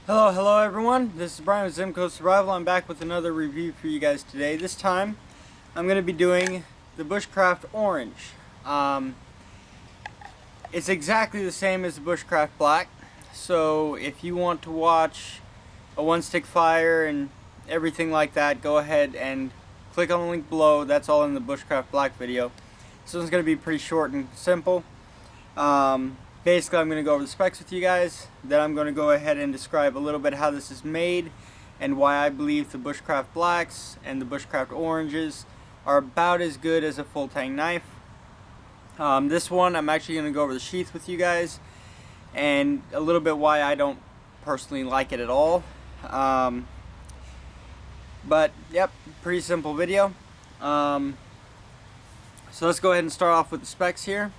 Hello everyone. This is Brian with Zimco Survival. I'm back with another review for you guys today. This time, I'm going to be doing the Bushcraft Orange. It's exactly the same as the Bushcraft Black. So if you want to watch a one-stick fire and everything like that, go ahead and click on the link below. That's all in the Bushcraft Black video. This one's going to be pretty short and simple. Basically, I'm going to go over the specs with you guys. Then I'm going to go ahead and describe a little bit how this is made and why I believe the Bushcraft Blacks and the Bushcraft Oranges are about as good as a full tang knife. This one, I'm actually going to go over the sheath with you guys and a little bit why I don't personally like it at all. But, yep, pretty simple video. So let's go ahead and start off with the specs here.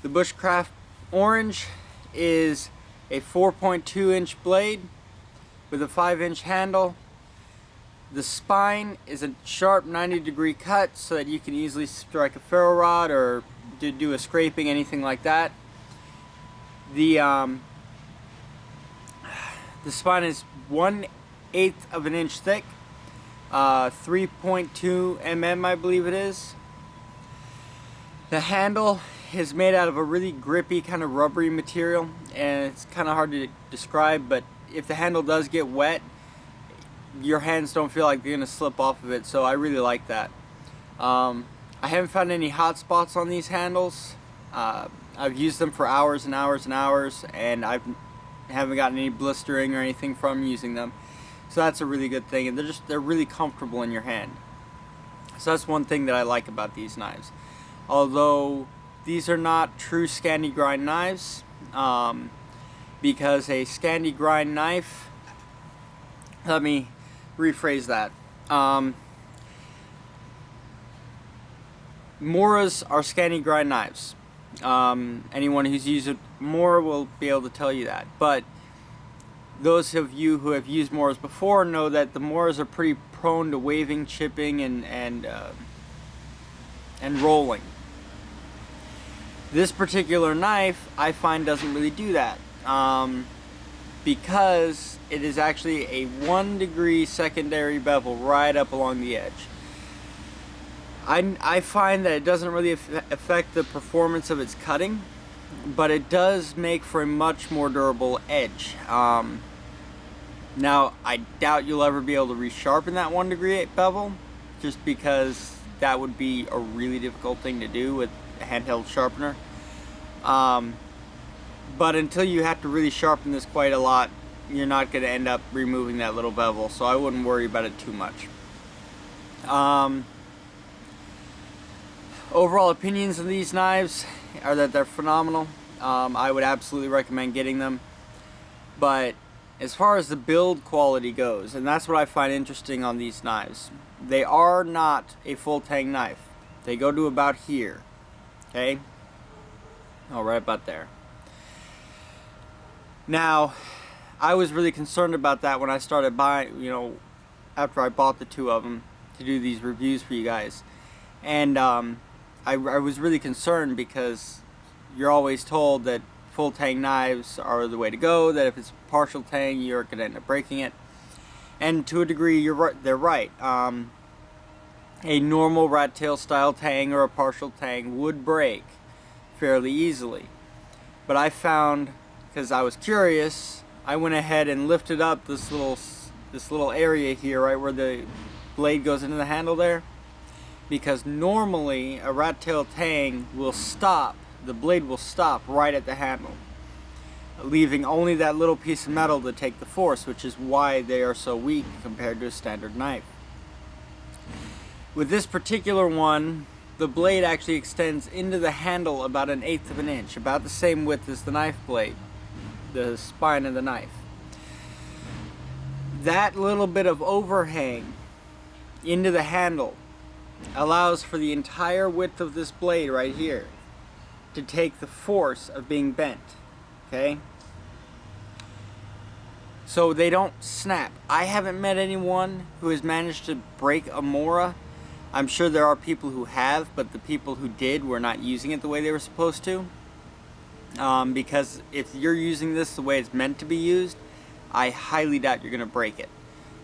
The Bushcraft Orange is a 4.2-inch blade with a 5-inch handle. The spine is a sharp 90-degree cut so that you can easily strike a ferro rod or do a scraping, anything like that. The spine is 1/8 of an inch thick, 3.2 mm I believe it is. The handle is made out of a really grippy kind of rubbery material, and it's kind of hard to describe, but if the handle does get wet, your hands don't feel like they're going to slip off of it, so I really like that. I haven't found any hot spots on these handles. I've used them for hours and hours and hours, and I haven't gotten any blistering or anything from using them, so that's a really good thing, and they're really comfortable in your hand. So that's one thing that I like about these knives. Although these are not true Scandi grind knives, because a Scandi grind knife, let me rephrase that. Moras are Scandi grind knives. Anyone who's used a Mora will be able to tell you that. But those of you who have used Moras before know that the Moras are pretty prone to waving, chipping, and rolling. This particular knife, I find, doesn't really do that, because it is actually a 1-degree secondary bevel right up along the edge. I find that it doesn't really affect the performance of its cutting, but it does make for a much more durable edge. Now, I doubt you'll ever be able to resharpen that 1-degree bevel, just because that would be a really difficult thing to do with a handheld sharpener. But until you have to really sharpen this quite a lot, you're not going to end up removing that little bevel, so I wouldn't worry about it too much. Overall opinions of these knives are that they're phenomenal. I would absolutely recommend getting them. But as far as the build quality goes, and that's what I find interesting on these knives, they are not a full tang knife. They go to about here. Okay? Oh, right about there. Now, I was really concerned about that when I started buying, after I bought the two of them to do these reviews for you guys. And I was really concerned because you're always told that full tang knives are the way to go, that if it's partial tang, you're going to end up breaking it. And to a degree, they're right. A normal rat tail style tang or a partial tang would break fairly easily. But I found, because I was curious, I went ahead and lifted up this little area here, right where the blade goes into the handle there, because normally a rat tail tang will stop, the blade will stop right at the handle, leaving only that little piece of metal to take the force, which is why they are so weak compared to a standard knife. With this particular one, the blade actually extends into the handle about 1/8 of an inch, about the same width as the knife blade, the spine of the knife. That little bit of overhang into the handle allows for the entire width of this blade right here to take the force of being bent. Okay? So they don't snap. I haven't met anyone who has managed to break a Mora. I'm sure there are people who have, but the people who did were not using it the way they were supposed to. Because if you're using this the way it's meant to be used, I highly doubt you're going to break it.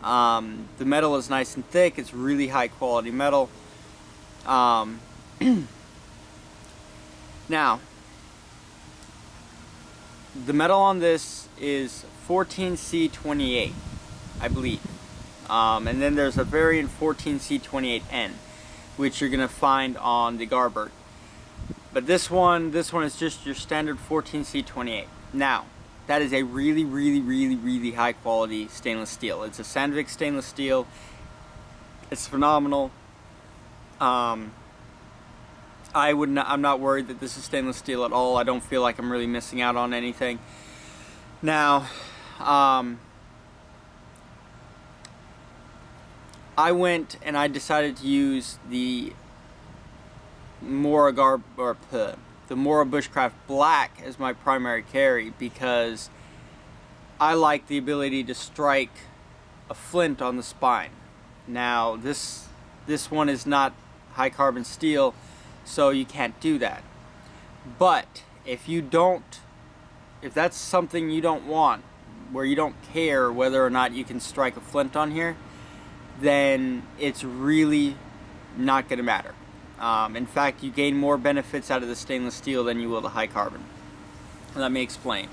The metal is nice and thick. It's really high quality metal. Now, the metal on this is 14C28, I believe. And then there's a variant 14C28N, which you're going to find on the Garberg. But this one is just your standard 14C28. Now, that is a really high quality stainless steel. It's a Sandvik stainless steel. It's phenomenal. I'm not worried that this is stainless steel at all. I don't feel like I'm really missing out on anything. Now, I went and I decided to use the Mora Bushcraft Black as my primary carry because I like the ability to strike a flint on the spine. Now this one is not high carbon steel, so you can't do that. But if that's something you don't want, where you don't care whether or not you can strike a flint on here, then it's really not going to matter. In fact, you gain more benefits out of the stainless steel than you will the high carbon. Let me explain.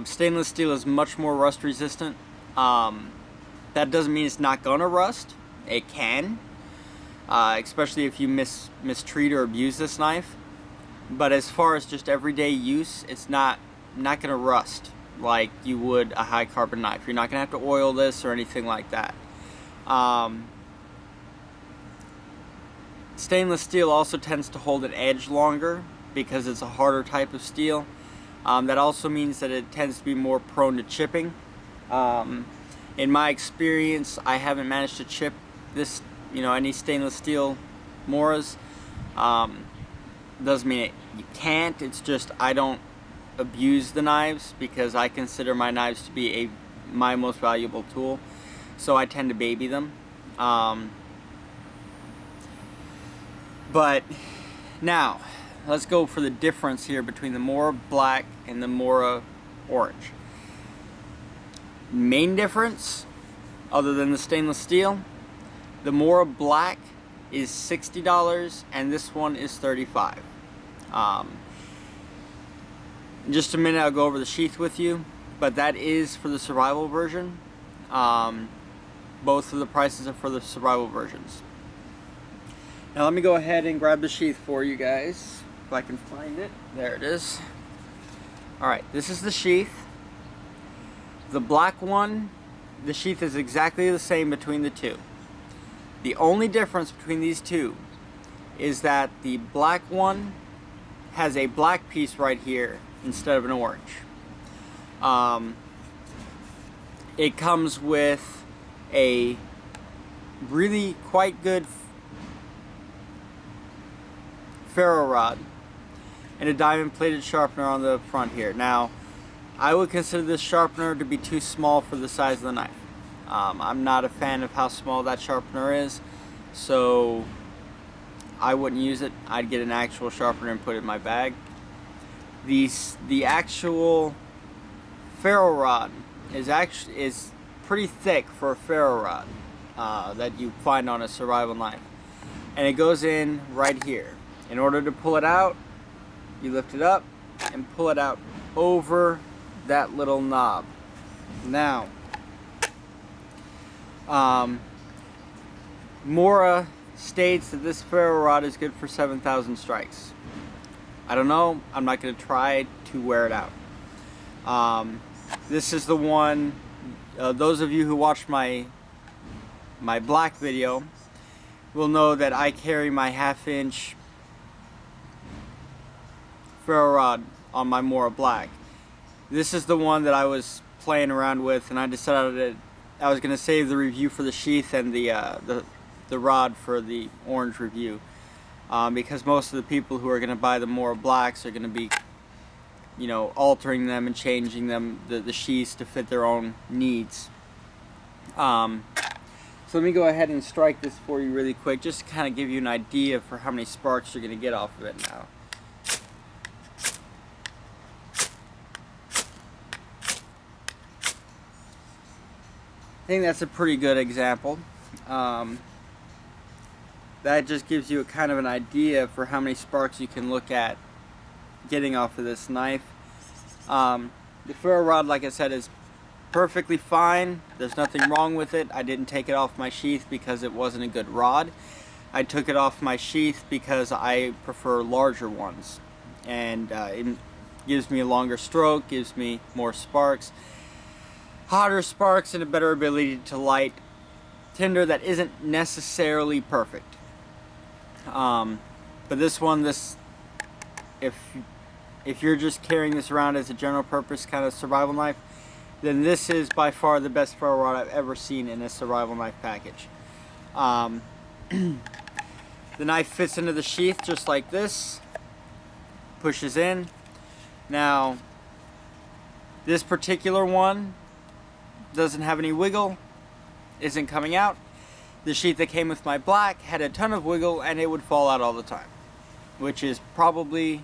Stainless steel is much more rust resistant. That doesn't mean it's not gonna rust. It can, especially if you mistreat or abuse this knife. But as far as just everyday use, it's not gonna rust like you would a high carbon knife. You're not gonna have to oil this or anything like that. Stainless steel also tends to hold an edge longer because it's a harder type of steel. That also means that it tends to be more prone to chipping. In my experience, I haven't managed to chip this, any stainless steel Moras. Doesn't mean you can't. It's just I don't abuse the knives because I consider my knives to be my most valuable tool. So I tend to baby them. But now, let's go for the difference here between the Mora Black and the Mora Orange. Main difference, other than the stainless steel, the Mora Black is $60 and this one is $35. In just a minute I'll go over the sheath with you, but that is for the survival version. Both of the prices are for the survival versions. Now let me go ahead and grab the sheath for you guys, if I can find it. There it is. Alright, this is the sheath. The black one, the sheath is exactly the same between the two. The only difference between these two is that the black one has a black piece right here instead of an orange. It comes with a really quite good ferro rod and a diamond plated sharpener on the front here. Now, I would consider this sharpener to be too small for the size of the knife. I'm not a fan of how small that sharpener is, so I wouldn't use it. I'd get an actual sharpener and put it in my bag. The actual ferro rod is pretty thick for a ferro rod that you find on a survival knife, and it goes in right here. In order to pull it out, you lift it up and pull it out over that little knob. Now, Mora states that this ferro rod is good for 7,000 strikes. I don't know. I'm not going to try to wear it out. This is the one. Those of you who watched my black video will know that I carry my 1/2 inch ferro rod on my Mora Black. This is the one that I was playing around with, and I decided that I was going to save the review for the sheath and the rod for the orange review, because most of the people who are going to buy the Mora Blacks are going to be, altering them and changing them, the sheaths to fit their own needs. So let me go ahead and strike this for you really quick, just to kind of give you an idea for how many sparks you're going to get off of it now. I think that's a pretty good example. That just gives you a kind of an idea for how many sparks you can look at getting off of this knife. The ferro rod, like I said, is perfectly fine. There's nothing wrong with it. I didn't take it off my sheath because it wasn't a good rod. I took it off my sheath because I prefer larger ones, and it gives me a longer stroke, gives me more sparks, hotter sparks, and a better ability to light tinder that isn't necessarily perfect. But this one, if you're just carrying this around as a general purpose kind of survival knife, then this is by far the best ferro rod I've ever seen in a survival knife package. The knife fits into the sheath just like this, pushes in. Now, this particular one doesn't have any wiggle, isn't coming out. The sheath that came with my black had a ton of wiggle and it would fall out all the time, which is probably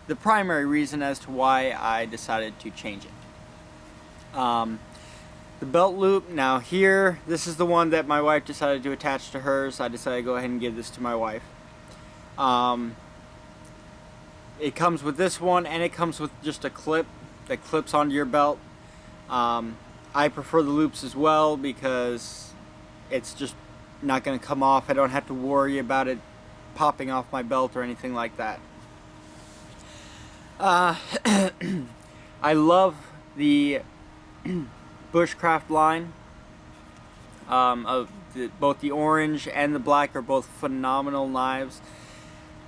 the primary reason as to why I decided to change it. The belt loop, now here, this is the one that my wife decided to attach to hers. I decided to go ahead and give this to my wife. It comes with this one, and it comes with just a clip that clips onto your belt. I prefer the loops as well because it's just not going to come off. I don't have to worry about it popping off my belt or anything like that. I love the Bushcraft line. Both the orange and the black are both phenomenal knives.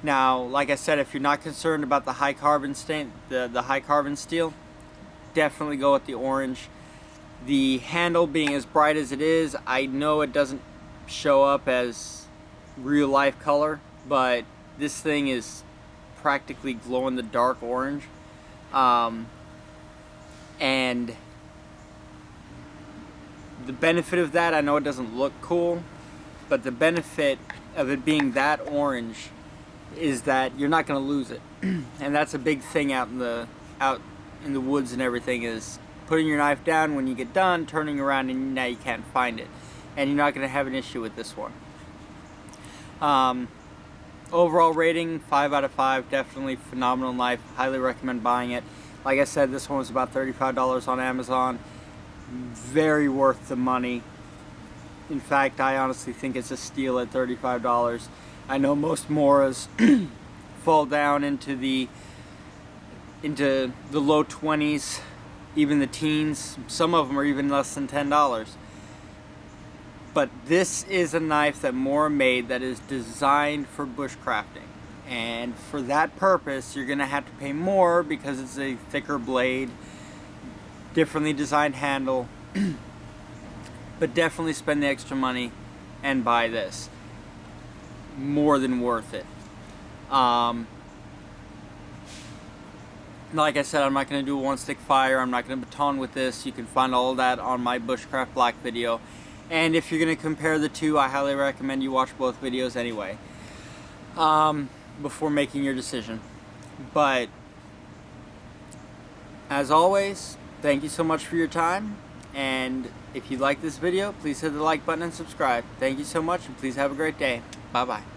Now, like I said, if you're not concerned about the high carbon stain, the high carbon steel, definitely go with the orange. The handle being as bright as it is, I know it doesn't show up as real life color, but this thing is practically glow in the dark orange. And the benefit of that, I know it doesn't look cool, but the benefit of it being that orange is that you're not going to lose it. And that's a big thing out in the woods and everything, is putting your knife down when you get done, turning around, and now you can't find it. And you're not going to have an issue with this one. Overall rating, 5 out of 5. Definitely phenomenal knife. Highly recommend buying it. Like I said, this one was about $35 on Amazon. Very worth the money. In fact, I honestly think it's a steal at $35. I know most Moras fall down into the low 20s, even the teens. Some of them are even less than $10. But this is a knife that Mora made that is designed for bushcrafting. And for that purpose, you're going to have to pay more because it's a thicker blade, differently designed handle. But definitely spend the extra money and buy this. More than worth it. Like I said, I'm not going to do a one stick fire. I'm not going to baton with this. You can find all of that on my Bushcraft Black video. And if you're going to compare the two, I highly recommend you watch both videos anyway, before making your decision. But as always, thank you so much for your time. And if you like this video, please hit the like button and subscribe. Thank you so much, and please have a great day. Bye-bye.